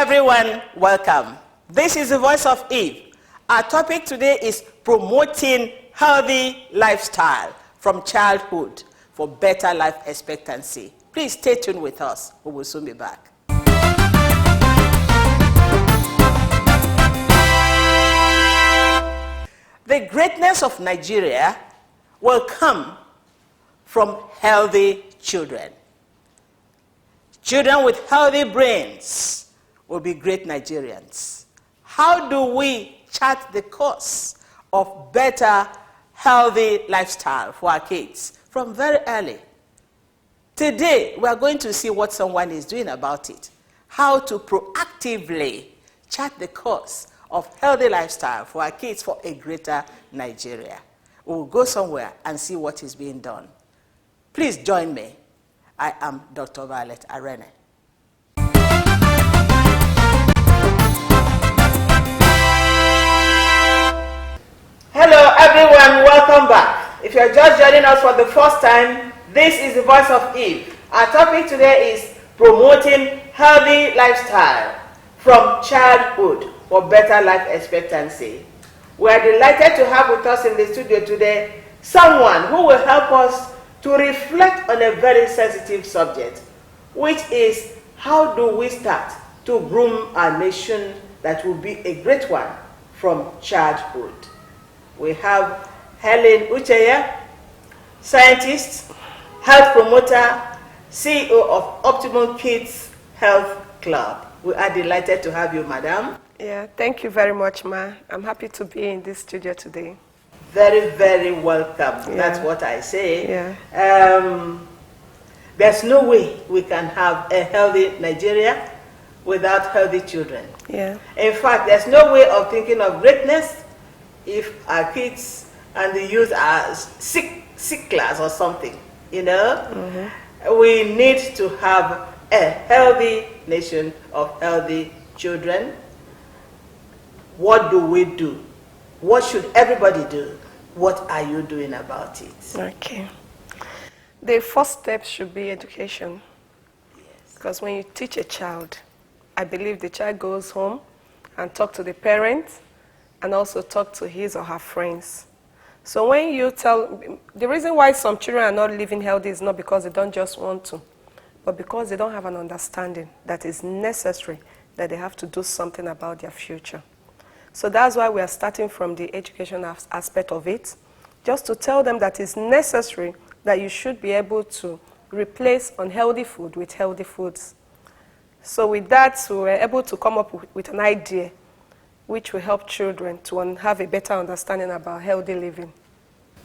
everyone, welcome. This is the Voice of Eve. Our topic today is promoting healthy lifestyle from childhood for better life expectancy. Please stay tuned with us. We will soon be back. The greatness of Nigeria will come from healthy children. Children with healthy brains will be great Nigerians. How do we chart the course of better, healthy lifestyle for our kids from very early? Today, we are going to see what someone is doing about it. How to proactively chart the course of healthy lifestyle for our kids for a greater Nigeria. We will go somewhere and see what is being done. Please join me. I am Dr. Violet Arene. Hello everyone, welcome back. If you're just joining us for the first time, this is the Voice of Eve. Our topic today is promoting healthy lifestyle from childhood for better life expectancy. We are delighted to have with us in the studio today someone who will help us to reflect on a very sensitive subject, which is how do we start to groom our nation that will be a great one from childhood. We have Helen Ucheya, scientist, health promoter, CEO of Optimal Kids Health Club. We are delighted to have you, madam. Yeah, thank you very much, Ma. I'm happy to be in this studio today. Very, very welcome. Yeah. That's what I say. Yeah. There's no way we can have a healthy Nigeria without healthy children. Yeah. In fact, there's no way of thinking of greatness if our kids and the youth are sick class or something, you know? Mm-hmm. We need to have a healthy nation of healthy children. What do we do? What should everybody do? What are you doing about it? Okay. The first step should be education. Yes. Because when you teach a child, I believe the child goes home and talk to the parents and also talk to his or her friends. So when you tell, the reason why some children are not living healthy is not because they don't just want to, but because they don't have an understanding that is necessary, that they have to do something about their future. So that's why we are starting from the education aspect of it, just to tell them that it's necessary that you should be able to replace unhealthy food with healthy foods. So with that, we were able to come up with an idea which will help children to have a better understanding about healthy living.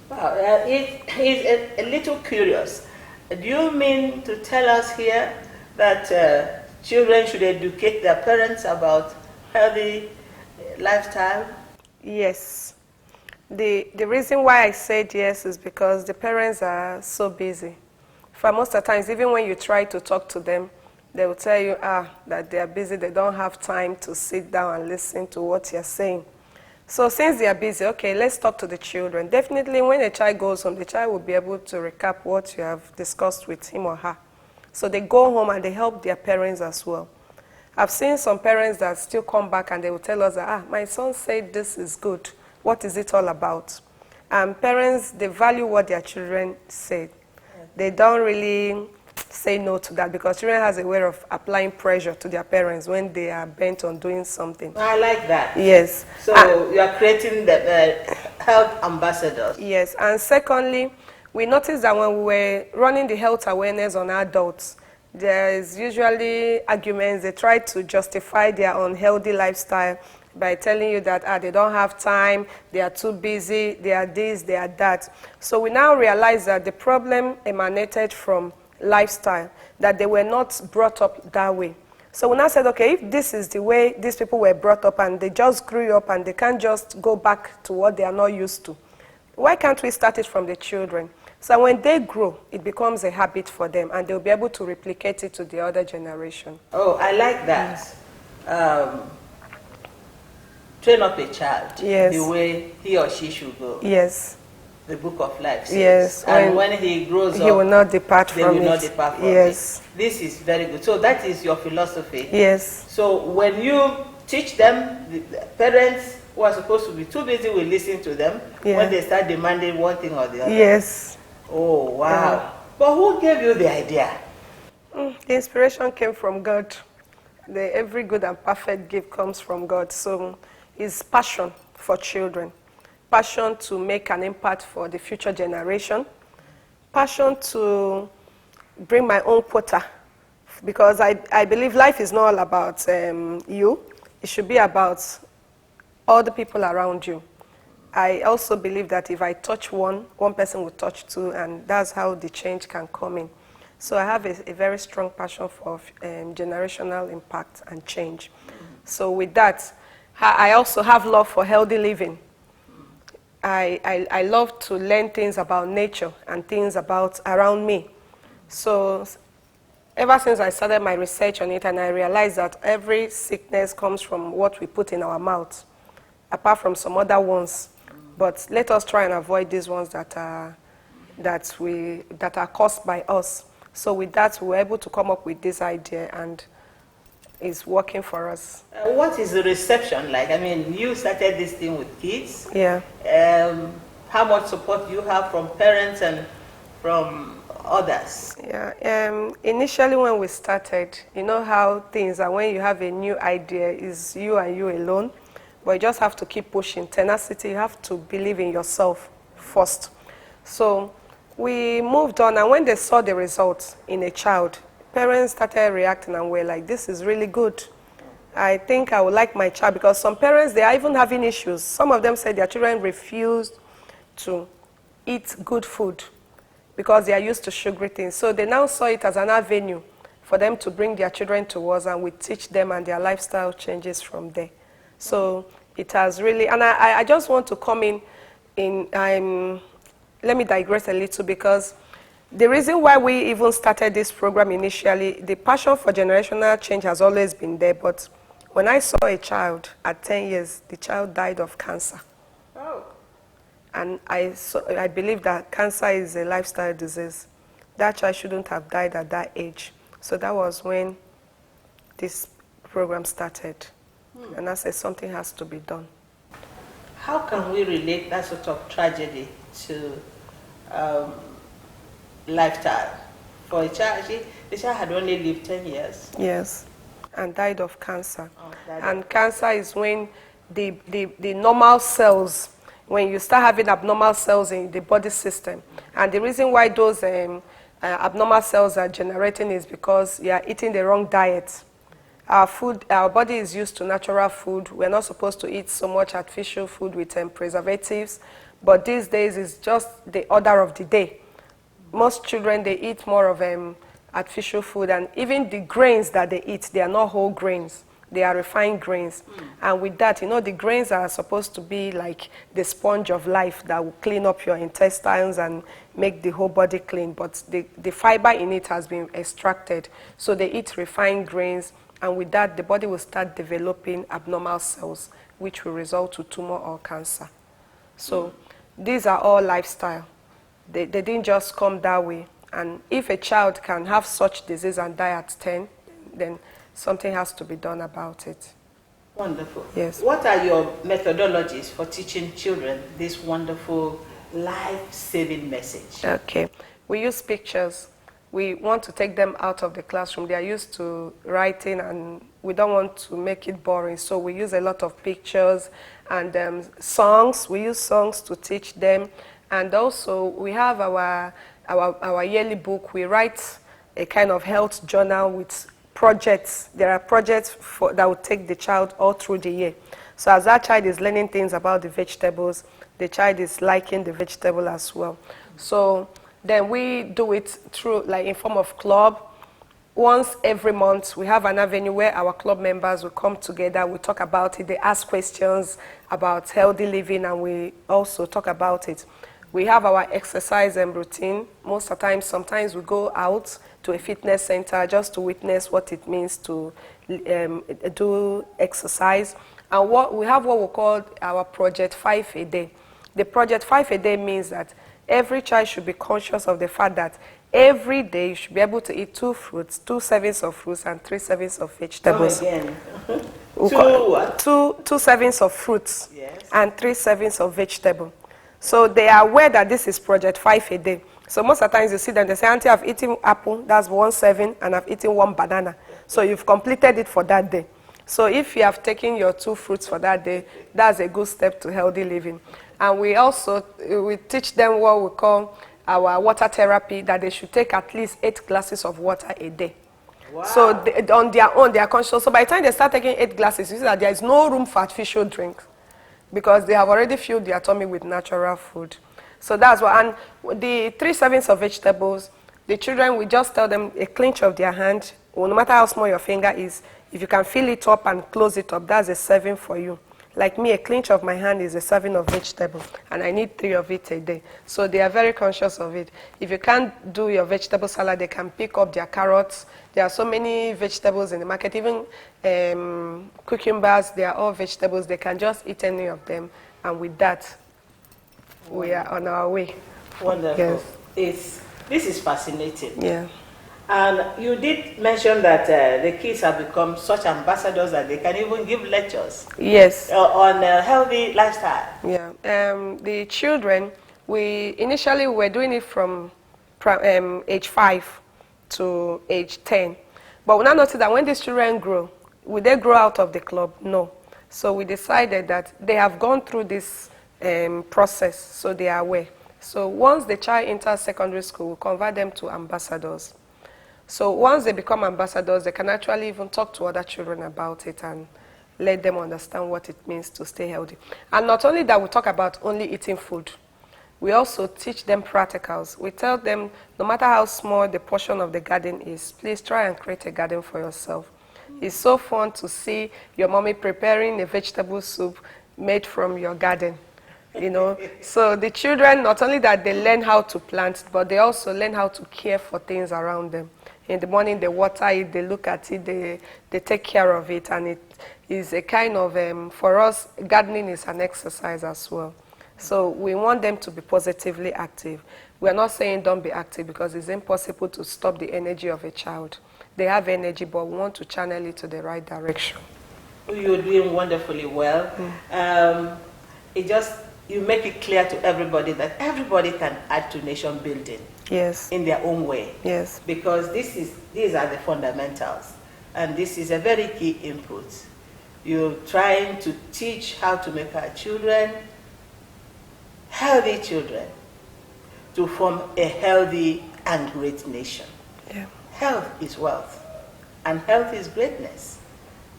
Wow, it is a little curious. Do you mean to tell us here that children should educate their parents about healthy lifestyle? Yes. The reason why I said yes is because the parents are so busy. For most of the times, even when you try to talk to them, they will tell you that they are busy, they don't have time to sit down and listen to what you're saying. So since they are busy, okay, let's talk to the children. Definitely when a child goes home, the child will be able to recap what you have discussed with him or her. So they go home and they help their parents as well. I've seen some parents that still come back and they will tell us that, my son said this is good. What is it all about? Parents, they value what their children say. They don't really say no to that because children has a way of applying pressure to their parents when they are bent on doing something. I like that. Yes. So you are creating the health ambassadors. Yes. And secondly, we noticed that when we were running the health awareness on adults, there is usually arguments. They try to justify their unhealthy lifestyle by telling you that they don't have time, they are too busy, they are this, they are that. So we now realize that the problem emanated from lifestyle, that they were not brought up that way. So we now said, okay, if this is the way these people were brought up and they just grew up and they can't just go back to what they are not used to, why can't we start it from the children? So when they grow, it becomes a habit for them and they'll be able to replicate it to the other generation. Oh, I like that. Train up a child Yes. the way he or she should go. Yes. the book of life says. Yes. And when he grows up, he will not depart they from will it. not depart from Yes. it. This is very good. So that is your philosophy. Yes. So when you teach them, the parents who are supposed to be too busy will listen to them when they start demanding one thing or the other. Yes. Oh, wow. But who gave you the idea? The inspiration came from God. Every good and perfect gift comes from God. So it's passion for children, passion to make an impact for the future generation, passion to bring my own quota, because I believe life is not all about you. It should be about all the people around you. I also believe that if I touch one person will touch two, and that's how the change can come in. So I have a very strong passion for generational impact and change. So with that, I also have love for healthy living. I love to learn things about nature and things about around me. So ever since I started my research on it, and I realized that every sickness comes from what we put in our mouth, apart from some other ones. But let us try and avoid these ones that are caused by us. So with that, we were able to come up with this idea, and it's working for us. What is the reception like? I mean, you started this thing with kids. Yeah. How much support do you have from parents and from others? Yeah. Initially, when we started, you know how things are. When you have a new idea, it's you and you alone. But you just have to keep pushing. Tenacity, you have to believe in yourself first. So we moved on, and when they saw the results in a child, parents started reacting and were like, this is really good. I think I would like my child, because some parents, they are even having issues. Some of them said their children refused to eat good food because they are used to sugary things. So they now saw it as an avenue for them to bring their children to us, and we teach them, and their lifestyle changes from there. So it has really, and I just want to come let me digress a little, because the reason why we even started this program initially, the passion for generational change has always been there. But when I saw a child at 10 years, the child died of cancer. Oh. And I believe that cancer is a lifestyle disease. That child shouldn't have died at that age. So that was when this program started. And I said something has to be done. How can we relate that sort of tragedy to lifestyle? For a child, the child had only lived 10 years. Yes, and died of cancer. Oh, and cancer is when the normal cells, when you start having abnormal cells in the body system. And the reason why those abnormal cells are generating is because you are eating the wrong diet. Our body is used to natural food. We're not supposed to eat so much artificial food with preservatives. But these days, it's just the order of the day. Most children, they eat more of artificial food. And even the grains that they eat, they are not whole grains. They are refined grains. And with that, the grains are supposed to be like the sponge of life that will clean up your intestines and make the whole body clean. But the fiber in it has been extracted. So they eat refined grains. And with that, the body will start developing abnormal cells, which will result to tumor or cancer. So these are all lifestyle. They didn't just come that way. And if a child can have such disease and die at 10, then something has to be done about it. Wonderful. Yes. What are your methodologies for teaching children this wonderful life-saving message? Okay. We use pictures. We want to take them out of the classroom. They are used to writing, and we don't want to make it boring. So we use a lot of pictures and songs. We use songs to teach them. And also, we have our yearly book. We write a kind of health journal with projects. There are projects that will take the child all through the year. So as that child is learning things about the vegetables, the child is liking the vegetable as well. So then we do it through, like, in form of club. Once every month, we have an avenue where our club members will come together. We talk about it. They ask questions about healthy living, and we also talk about it. We have our exercise and routine. Most of the time, sometimes we go out to a fitness center just to witness what it means to do exercise. And we have what we call our Project 5 a Day. The project 5 a day means that every child should be conscious of the fact that every day you should be able to eat 2 fruits, 2 servings of fruits, and 3 servings of vegetables. Come again. Two servings of fruits, yes, and 3 servings of vegetable. So they are aware that this is project 5 a day. So most of the times you see them, they say, Auntie, I've eaten apple, that's 1 serving, and I've eaten 1 banana. So you've completed it for that day. So if you have taken your 2 fruits for that day, that's a good step to healthy living. And we also, we teach them what we call our water therapy, that they should take at least 8 glasses of water a day. Wow. So on their own, they are conscious. So by the time they start taking 8 glasses, you see that there is no room for artificial drinks, because they have already filled their tummy with natural food. So that's what, and the 3 servings of vegetables, the children, we just tell them a clinch of their hand, or no matter how small your finger is, if you can fill it up and close it up, that's a serving for you. Like me, a clinch of my hand is a serving of vegetable, and I need 3 of it a day. So they are very conscious of it. If you can't do your vegetable salad, they can pick up their carrots. There are so many vegetables in the market, even cucumbers, they are all vegetables. They can just eat any of them, and with that, we are on our way. Wonderful. Yes. This is fascinating. Yeah. And you did mention that the kids have become such ambassadors that they can even give lectures. Yes. On a healthy lifestyle. Yeah. The children, we initially were doing it from age 5 to age 10. But we now noticed that when these children grow, will they grow out of the club? No. So we decided that they have gone through this process, so they are aware. So once the child enters secondary school, we convert them to ambassadors. So once they become ambassadors, they can actually even talk to other children about it and let them understand what it means to stay healthy. And not only that, we talk about only eating food. We also teach them practicals. We tell them, no matter how small the portion of the garden is, please try and create a garden for yourself. It's so fun to see your mommy preparing a vegetable soup made from your garden. You know, so the children, not only that they learn how to plant, but they also learn how to care for things around them. In the morning, they water it, they look at it, they take care of it, and it is a kind of, for us, gardening is an exercise as well. So we want them to be positively active. We are not saying don't be active, because it's impossible to stop the energy of a child. They have energy, but we want to channel it to the right direction. You're doing wonderfully well. You make it clear to everybody that everybody can add to nation building. Yes. In their own way. Yes. Because these are the fundamentals, and this is a very key input. You're trying to teach how to make our children healthy children to form a healthy and great nation. Yeah. Health is wealth, and health is greatness.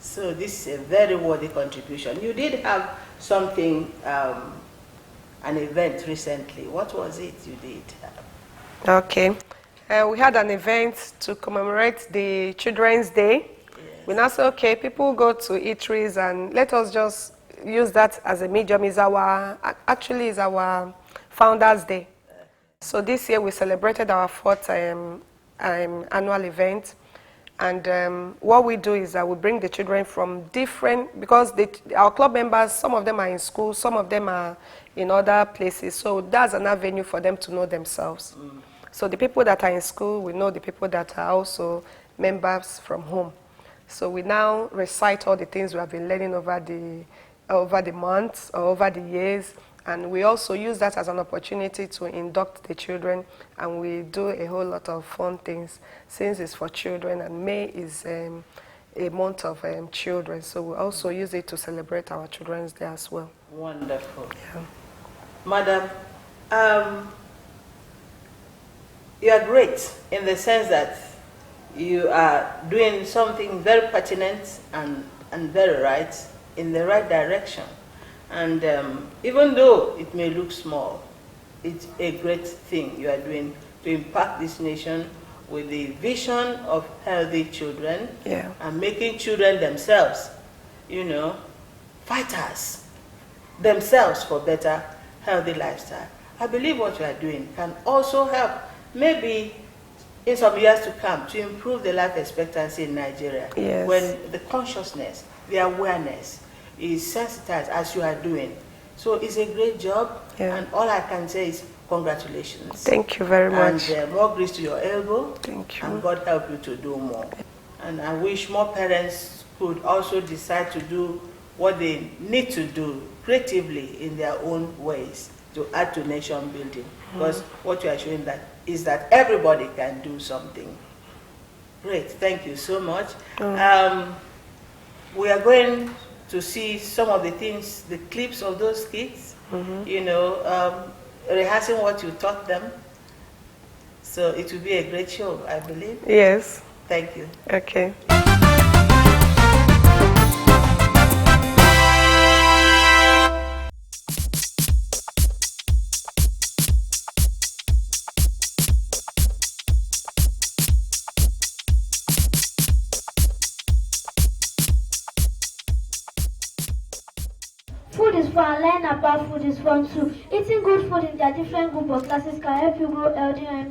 So this is a very worthy contribution. You did have something, an event recently. What was it you did? Okay. We had an event to commemorate the Children's Day. Yes. We now say, okay, people go to eateries, and let us just use that as a medium. Actually is our Founders Day. So this year we celebrated our 4th annual event. And what we do is that we bring the children from different, because our club members, some of them are in school, some of them are in other places. So that's an avenue for them to know themselves. So the people that are in school, we know the people that are also members from home. So we now recite all the things we have been learning over the months or over the years. And we also use that as an opportunity to induct the children, and we do a whole lot of fun things since it's for children, and May is a month of children. So we also use it to celebrate our Children's Day as well. Wonderful. Yeah. Madam, you are great in the sense that you are doing something very pertinent and very right, in the right direction. And even though it may look small, it's a great thing you are doing to impact this nation with the vision of healthy children, yeah, and making children themselves, fighters themselves for better, healthy lifestyle. I believe what you are doing can also help, maybe in some years to come, to improve the life expectancy in Nigeria. Yes. When the consciousness, the awareness is sensitized as you are doing. So it's a great job, Yeah. And all I can say is congratulations. Thank you very much. And more grace to your elbow. Thank you. And God help you to do more. And I wish more parents could also decide to do what they need to do creatively in their own ways to add to nation building. Because what you are showing that is that everybody can do something. Great, thank you so much. We are going to see some of the things, the clips of those kids, rehearsing what you taught them. So it will be a great show, I believe. Yes. Thank you. Okay. Food is fun. Learn about food is fun too. Eating good food in their different group of classes can help you grow healthy and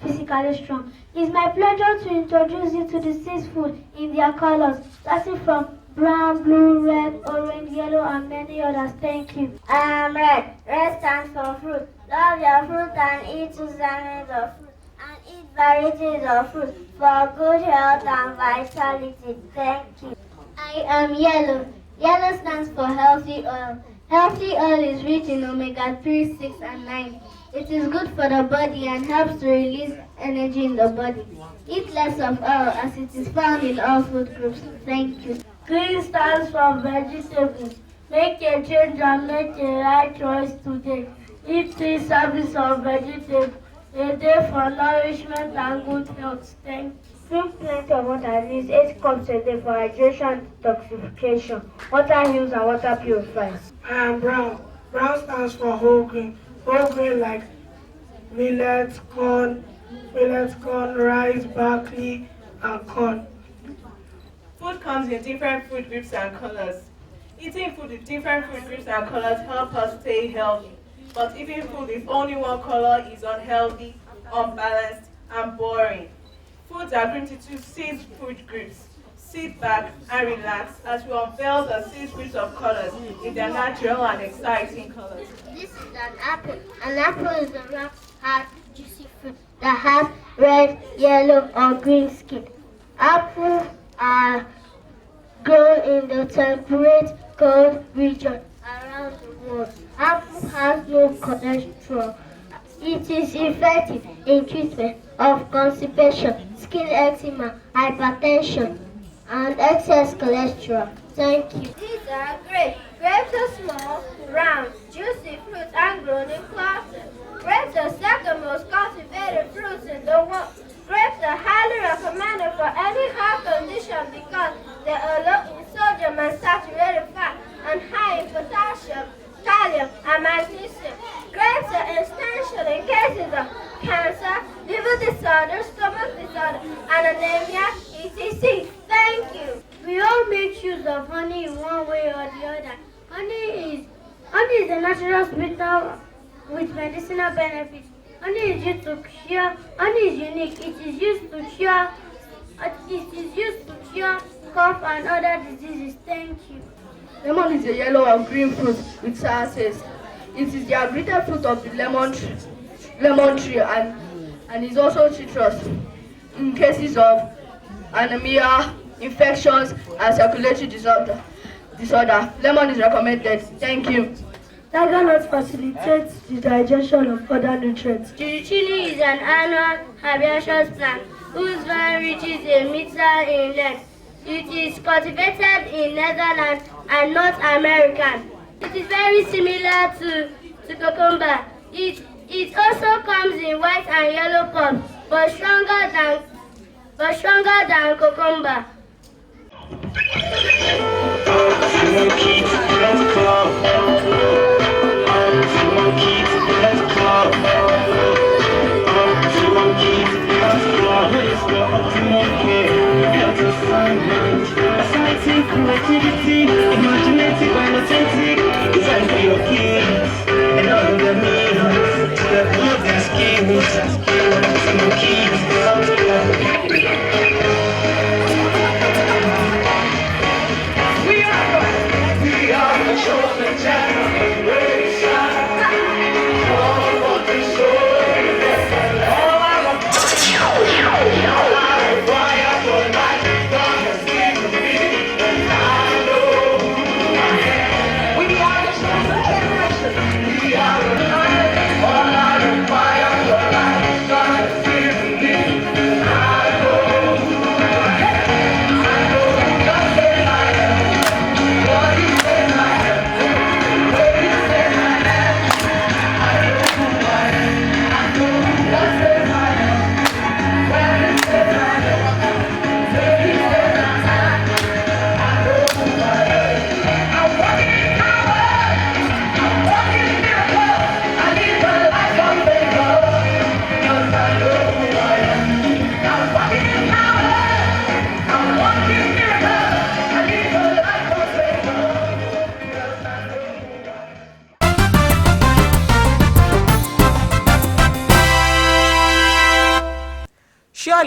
physically strong. It's my pleasure to introduce you to the 6 food in their colors, starting from brown, blue, red, orange, yellow, and many others. Thank you. I am red. Red stands for fruit. Love your fruit and eat 2 servings of fruit. And eat varieties of fruit for good health and vitality. Thank you. I am yellow. Yellow stands for healthy oil. Healthy oil is rich in omega-3, 6, and 9. It is good for the body and helps to release energy in the body. Eat less of oil as it is found in all food groups. Thank you. Green stands for vegetables. Make a change and make a right choice today. Eat 3 servings of vegetables a day for nourishment and good health. Thank you. Drink plenty of water, at least 8 cups a day for hydration and detoxification. Water heals and water purifies. I am brown. Brown stands for whole grain. Whole grain like millet, corn, rice, barley, and corn. Food comes in different food groups and colors. Eating food with different food groups and colors help us stay healthy. But eating food with only one color is unhealthy, unbalanced, and boring. Foods are grouped into 6 food groups. Sit back and relax as we unveil the 6 groups of colors in their natural and exciting colors. This is an apple. An apple is a rough, hard, juicy fruit that has red, yellow, or green skin. Apples are grown in the temperate, cold region around the world. Apple has no cholesterol. It is effective in treatment of constipation, skin eczema, hypertension, and excess cholesterol. Thank you. These are grapes. Grapes are small, round, juicy fruits and grown in clusters. Grapes are second most cultivated fruits in the world. Grapes are highly recommended for any heart condition because they are low in sodium and saturated fat and high in potassium, calcium, and magnesium. Grapes are essential in cases of cancer, liver disorder, stomach disorder, and anemia, etc. Thank you. We all make use of honey in one way or the other. Honey is a natural sweetener with medicinal benefits. Honey is used to cure. Honey is unique. It is used to cure cough and other diseases. Thank you. Lemon is a yellow and green fruit with sour taste. It is the agreed fruit of the lemon tree and is also citrus. In cases of anemia, infections, and circulatory disorder, lemon is recommended. Thank you. Tiger nut facilitates the digestion of other nutrients. Chili is an annual herbaceous plant whose vine reaches a meter in length. It is cultivated in Netherlands and North America. It is very similar to cucumber. It also comes in white and yellow cups, but stronger than cucumber. Creativity, imaginative and authentic, designed for your kids and all of their needs. That love their skills, some kids. We are the chosen generation.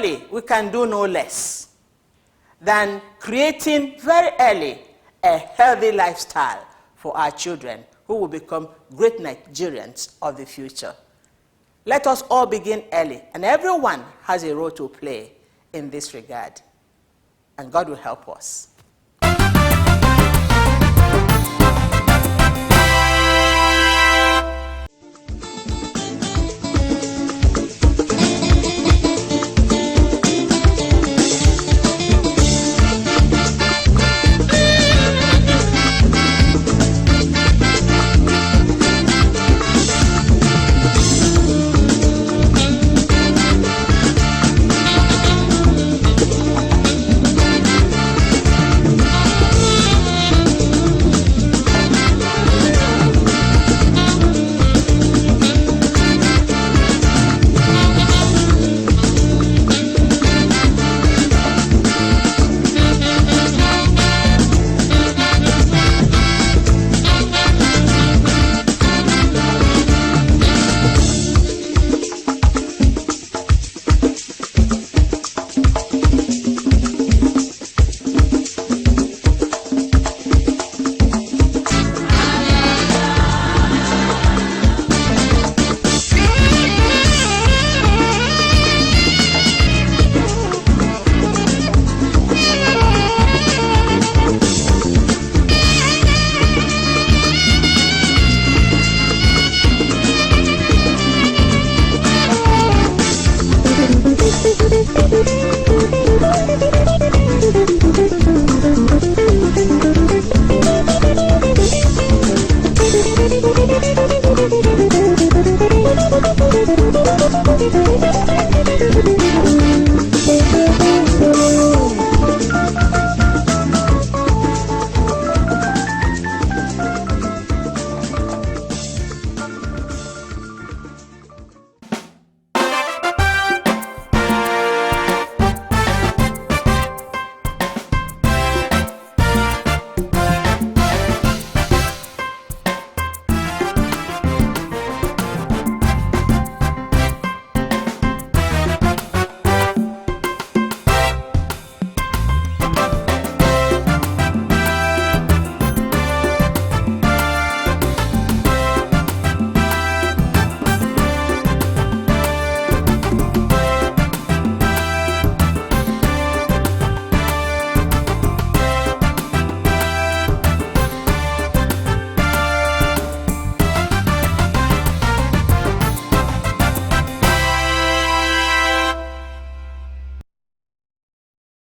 surely we can do no less than creating very early a healthy lifestyle for our children who will become great Nigerians of the future. Let us all begin early, and everyone has a role to play in this regard. And God will help us.